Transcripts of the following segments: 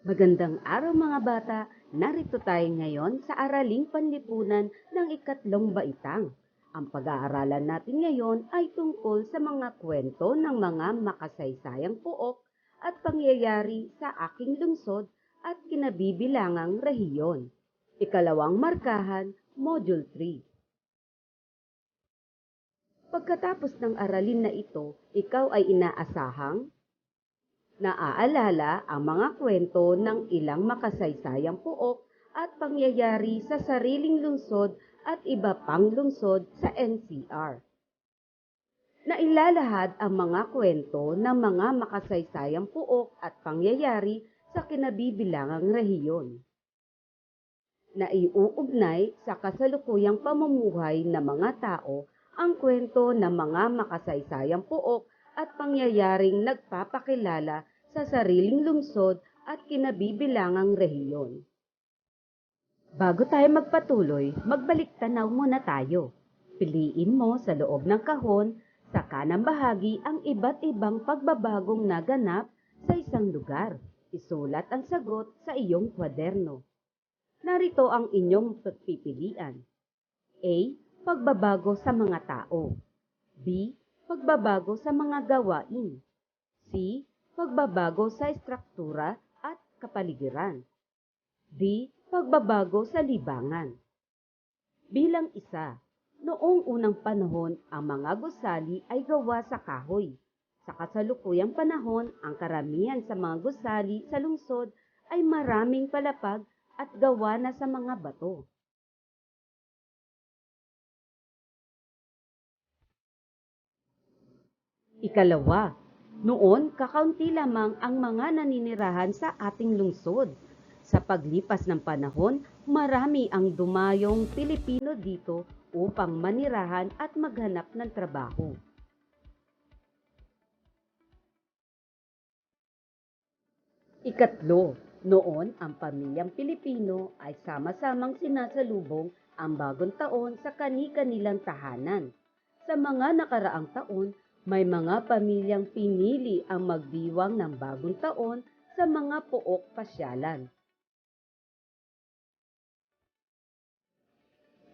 Magandang araw mga bata! Narito tayo ngayon sa Araling Panlipunan ng ikatlong baitang. Ang pag-aaralan natin ngayon ay tungkol sa mga kwento ng mga makasaysayang pook at pangyayari sa aking lungsod at kinabibilangang rehiyon. Ikalawang markahan, Module 3. Pagkatapos ng aralin na ito, ikaw ay inaasahang naaalala ang mga kwento ng ilang makasaysayang pook at pangyayari sa sariling lungsod at iba pang lungsod sa NCR. Nailalahad ang mga kwento ng mga makasaysayang pook at pangyayari sa kinabibilangang rehiyon. Naiuugnay sa kasalukuyang pamumuhay ng mga tao ang kwento ng mga makasaysayang pook at pangyayaring nagpapakilala sa sariling lungsod at kinabibilangang rehiyon. Bago tayo magpatuloy, magbalik tanaw muna tayo. Piliin mo sa loob ng kahon sa kanang bahagi ang iba't ibang pagbabagong naganap sa isang lugar. Isulat ang sagot sa iyong kwaderno. Narito ang inyong pagpipilian. A. Pagbabago sa mga tao. B. Pagbabago sa mga gawain. C. Pagbabago sa estruktura at kapaligiran. D. Pagbabago sa libangan. Bilang isa, noong unang panahon ang mga gusali ay gawa sa kahoy. Sa kasalukuyang panahon, ang karamihan sa mga gusali sa lungsod ay maraming palapag at gawa na sa mga bato. Ikalawa, noon kakaunti lamang ang mga naninirahan sa ating lungsod. Sa paglipas ng panahon, marami ang dumayong Pilipino dito upang manirahan at maghanap ng trabaho. Ikatlo, noon ang pamilyang Pilipino ay sama-samang sinasalubong ang bagong taon sa kani-kanilang tahanan. Sa mga nakaraang taon, may mga pamilyang pinili ang magdiwang ng bagong taon sa mga pook pasyalan.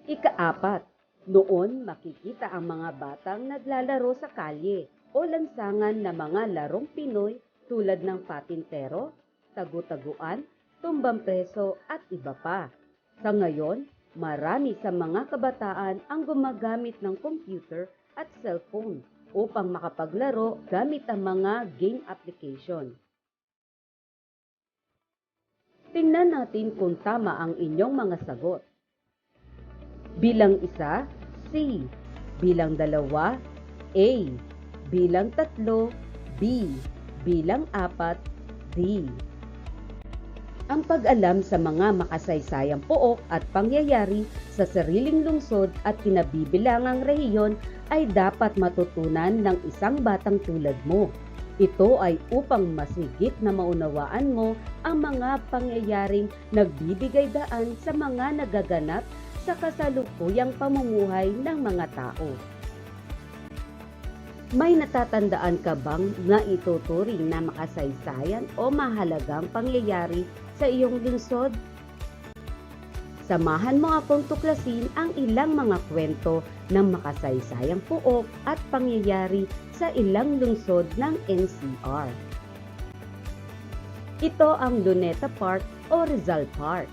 Ikaapat, noon makikita ang mga batang naglalaro sa kalye o lansangan na mga larong Pinoy tulad ng patintero, tagu-taguan, tumbang preso at iba pa. Sa ngayon, marami sa mga kabataan ang gumagamit ng computer at cellphone upang makapaglaro gamit ang mga game application. Tingnan natin kung tama ang inyong mga sagot. Bilang isa, C. Bilang dalawa, A. Bilang tatlo, B. Bilang apat, D. Ang pag-alam sa mga makasaysayang pook at pangyayari sa sariling lungsod at kinabibilangang rehiyon ay dapat matutunan ng isang batang tulad mo. Ito ay upang mas higit na maunawaan mo ang mga pangyayaring nagbibigay daan sa mga nagaganap sa kasalukuyang pamumuhay ng mga tao. May natatandaan ka bang na ituturing na makasaysayan o mahalagang pangyayari sa iyong lungsod? Samahan mo akong tuklasin ang ilang mga kwento ng makasaysayang pook at pangyayari sa ilang lungsod ng NCR. Ito ang Luneta Park o Rizal Park.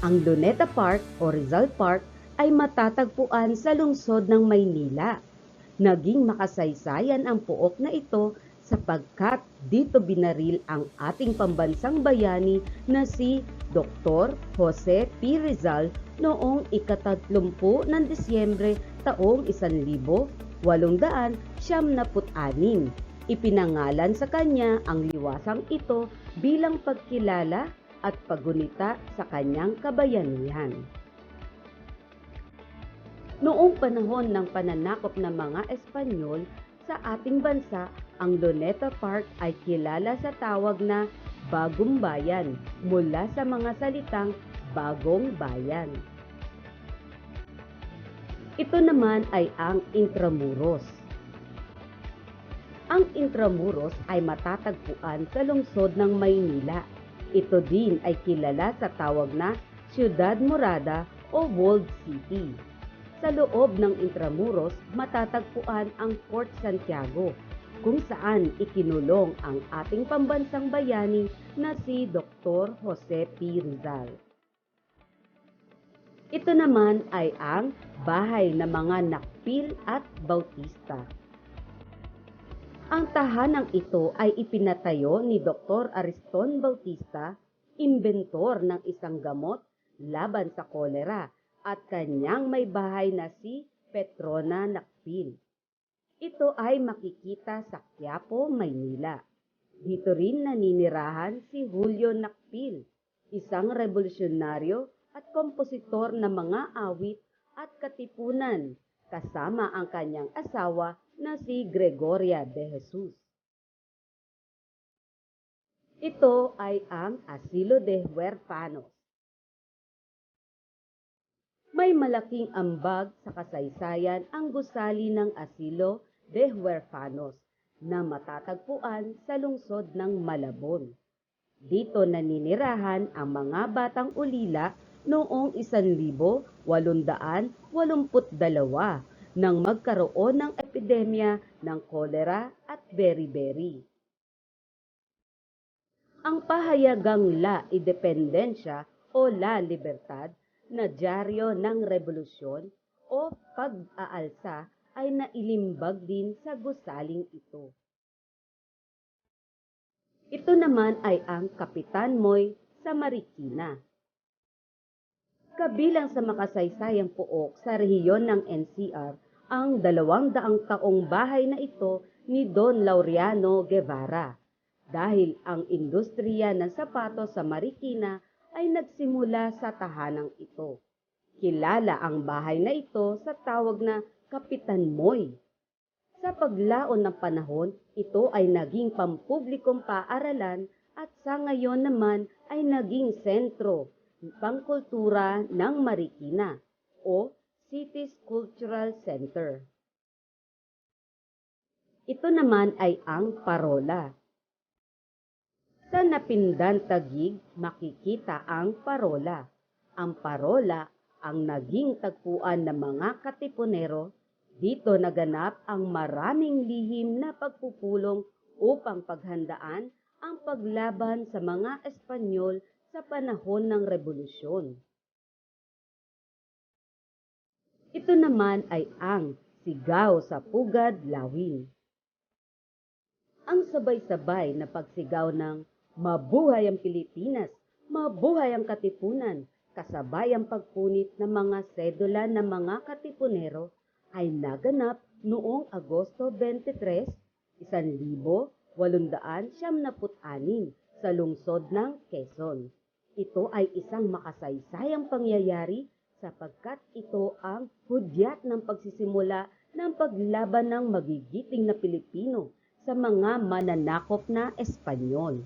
Ang Luneta Park o Rizal Park ay matatagpuan sa lungsod ng Maynila. Naging makasaysayan ang pook na ito sapagkat dito binaril ang ating pambansang bayani na si Dr. Jose P. Rizal noong ika-30 ng Disyembre taong 1876. Ipinangalan sa kanya ang liwasang ito bilang pagkilala at paggunita sa kanyang kabayanihan. Noong panahon ng pananakop ng mga Espanyol sa ating bansa, ang Luneta Park ay kilala sa tawag na Bagong Bayan mula sa mga salitang Bagong Bayan. Ito naman ay ang Intramuros. Ang Intramuros ay matatagpuan sa lungsod ng Maynila. Ito din ay kilala sa tawag na Ciudad Morada o Walled City. Sa loob ng Intramuros, matatagpuan ang Fort Santiago, kung saan ikinulong ang ating pambansang bayani na si Dr. Jose P. Rizal. Ito naman ay ang bahay ng mga Nakpil at Bautista. Ang tahanang ito ay ipinatayo ni Dr. Ariston Bautista, imbentor ng isang gamot laban sa kolera, at kanyang may bahay na si Petrona Nakpil. Ito ay makikita sa Quiapo, Maynila. Dito rin naninirahan si Julio Nakpil, isang revolusyonaryo at kompositor ng mga awit at katipunan, kasama ang kanyang asawa na si Gregoria de Jesus. Ito ay ang Asilo de Huerfanos. May malaking ambag sa kasaysayan ang gusali ng Asilo de Huerfanos na matatagpuan sa lungsod ng Malabon. Dito naninirahan ang mga batang ulila noong 1882 nang magkaroon ng epidemya ng kolera at beriberi. Ang pahayagang La Independencia o La Libertad na dyaryo ng revolusyon o pag-aalsa ay nailimbag din sa gusaling ito. Ito naman ay ang Kapitan Moy sa Marikina. Kabilang sa makasaysayang pook sa rehiyon ng NCR ang 200 taong bahay na ito ni Don Laureano Guevara, dahil ang industriya ng sapatos sa Marikina ay nagsimula sa tahanang ito. Kilala ang bahay na ito sa tawag na Kapitan Moy. Sa paglaon ng panahon, ito ay naging pampublikong paaralan at sa ngayon naman ay naging sentro pangkultura ng Marikina o City's Cultural Center. Ito naman ay ang Parola. Sa Napindan, Taguig, makikita ang Parola. Ang Parola ang naging tagpuan ng mga katipunero. Dito naganap ang maraming lihim na pagpupulong upang paghandaan ang paglaban sa mga Espanyol sa panahon ng Rebolusyon. Ito naman ay ang Sigaw sa Pugad, Lawin. Ang sabay-sabay na pagsigaw ng "Mabuhay ang Pilipinas! Mabuhay ang Katipunan!" kasabay ang pagpunit ng mga sedula ng mga katipunero ay naganap noong Agosto 23, 1876 sa lungsod ng Quezon. Ito ay isang makasaysayang pangyayari sapagkat ito ang hudyat ng pagsisimula ng paglaban ng magigiting na Pilipino sa mga mananakop na Espanyol.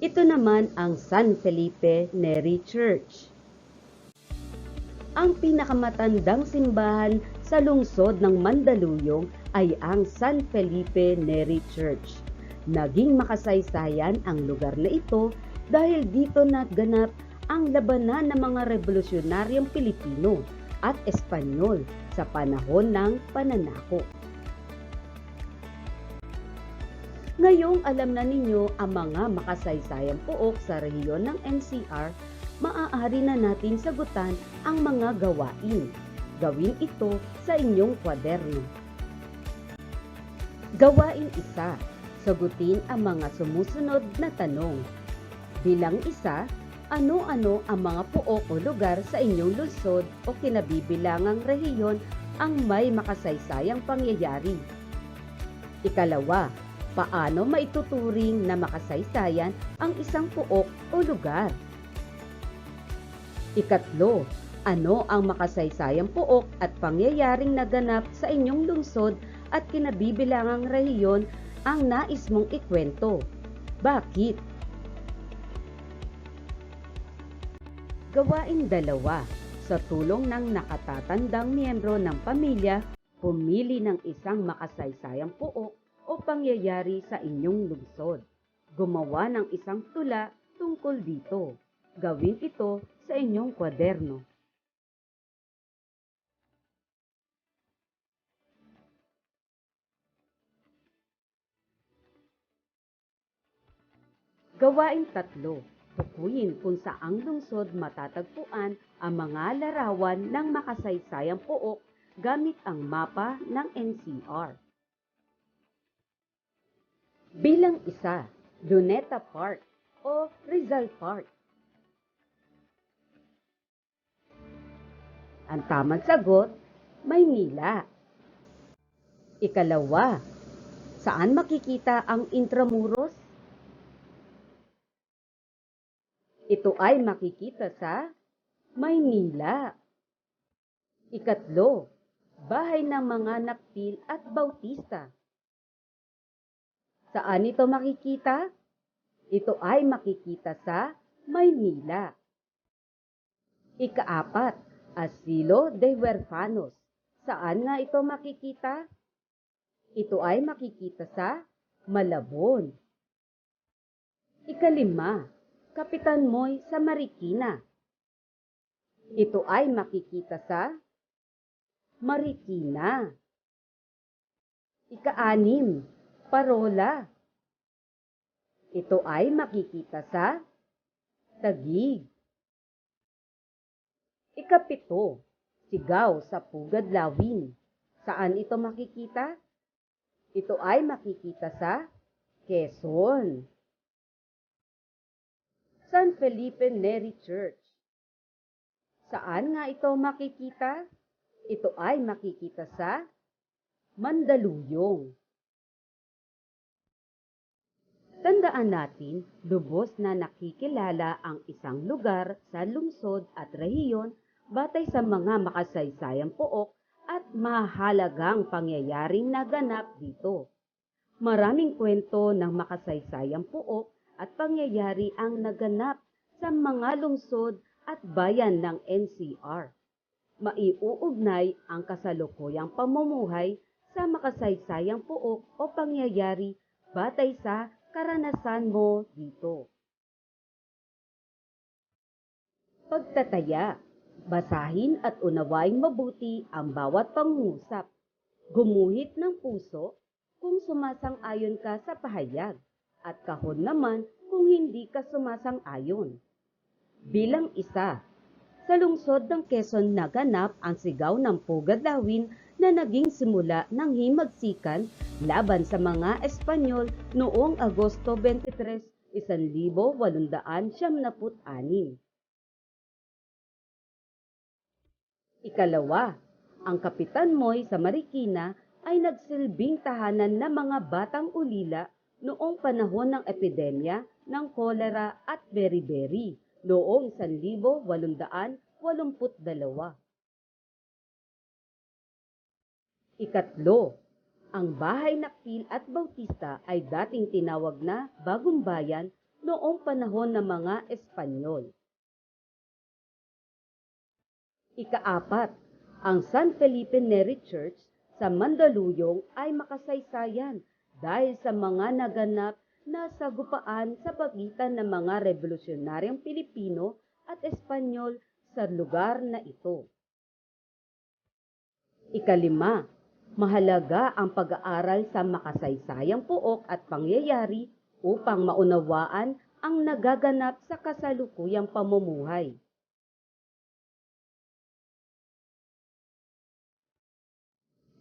Ito naman ang San Felipe Neri Church. Ang pinakamatandang simbahan sa lungsod ng Mandaluyong ay ang San Felipe Neri Church. Naging makasaysayan ang lugar na ito dahil dito naganap ang labanan ng mga revolusyonaryong Pilipino at Espanyol sa panahon ng pananakop. Ngayong alam na ninyo ang mga makasaysayang pook sa rehiyon ng NCR, maaari na natin sagutan ang mga gawain. Gawin ito sa inyong kwaderno. Gawain 1. Sagutin ang mga sumusunod na tanong. Bilang 1, ano-ano ang mga pook o lugar sa inyong lungsod o kinabibilangang rehiyon ang may makasaysayang pangyayari? 2, paano maituturing na makasaysayan ang isang pook o lugar? 3, ano ang makasaysayang pook at pangyayaring naganap sa inyong lungsod at kinabibilangang rehiyon ang nais mong ikwento? Bakit? Gawain 2. Sa tulong ng nakatatandang miyembro ng pamilya, Pumili ng isang makasaysayang pook o pangyayari sa inyong lungsod. Gumawa ng isang tula tungkol dito. Gawin ito sa inyong kwaderno. Gawain 3. Tukuyin kung saang lungsod matatagpuan ang mga larawan ng makasaysayang pook gamit ang mapa ng NCR. Bilang 1, Luneta Park o Rizal Park. Ang tamang sagot, Maynila. 2, saan makikita ang Intramuros? Ito ay makikita sa Maynila. 3, bahay ng mga Nakpil at Bautista. Saan ito makikita? Ito ay makikita sa Maynila. 4, Asilo de Huerfanos. Saan nga ito makikita? Ito ay makikita sa Malabon. 5, Kapitan Moy sa Marikina. Ito ay makikita sa Marikina. 6, Parola. Ito ay makikita sa Taguig. 7, Sigaw sa Pugad Lawin. Saan ito makikita? Ito ay makikita sa Quezon. San Felipe Neri Church. Saan nga ito makikita? Ito ay makikita sa Mandaluyong. Tandaan natin, lubos na nakikilala ang isang lugar sa lungsod at rehiyon batay sa mga makasaysayang pook at mahalagang pangyayaring naganap dito. Maraming kwento ng makasaysayang pook at pangyayari ang naganap sa mga lungsod at bayan ng NCR. Maiuugnay ang kasalukuyang pamumuhay sa makasaysayang pook o pangyayari batay sa karanasan mo dito. Pagtataya. Basahin at unawain mabuti ang bawat pangungusap. Gumuhit ng puso kung sumasang-ayon ka sa pahayag at kahon naman kung hindi ka sumasang-ayon. Bilang 1, sa lungsod ng Quezon naganap ang sigaw ng Pugad Lawin na naging simula ng himagsikan laban sa mga Espanyol noong Agosto 23, 1896. 2, ang Kapitan Moy sa Marikina ay nagsilbing tahanan ng mga batang ulila noong panahon ng epidemya ng kolera at beriberi noong 1882. 3, ang Bahay Nakpil at Bautista ay dating tinawag na Bagong Bayan noong panahon ng mga Espanyol. 4, ang San Felipe Neri Church sa Mandaluyong ay makasaysayan dahil sa mga naganap na sagupaan sa pagitan ng mga revolusyonaryong Pilipino at Espanyol sa lugar na ito. 5, mahalaga ang pag-aaral sa makasaysayang pook at pangyayari upang maunawaan ang nagaganap sa kasalukuyang pamumuhay.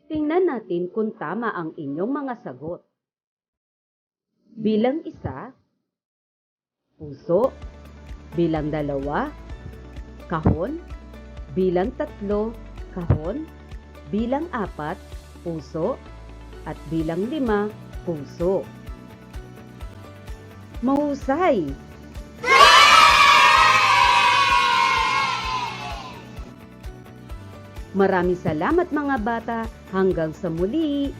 Tingnan natin kung tama ang inyong mga sagot. Bilang 1, puso. Bilang 2, kahon. Bilang 3, kahon. Bilang 4, puso. At bilang 5, puso. Mahusay! Maraming salamat mga bata. Hanggang sa muli!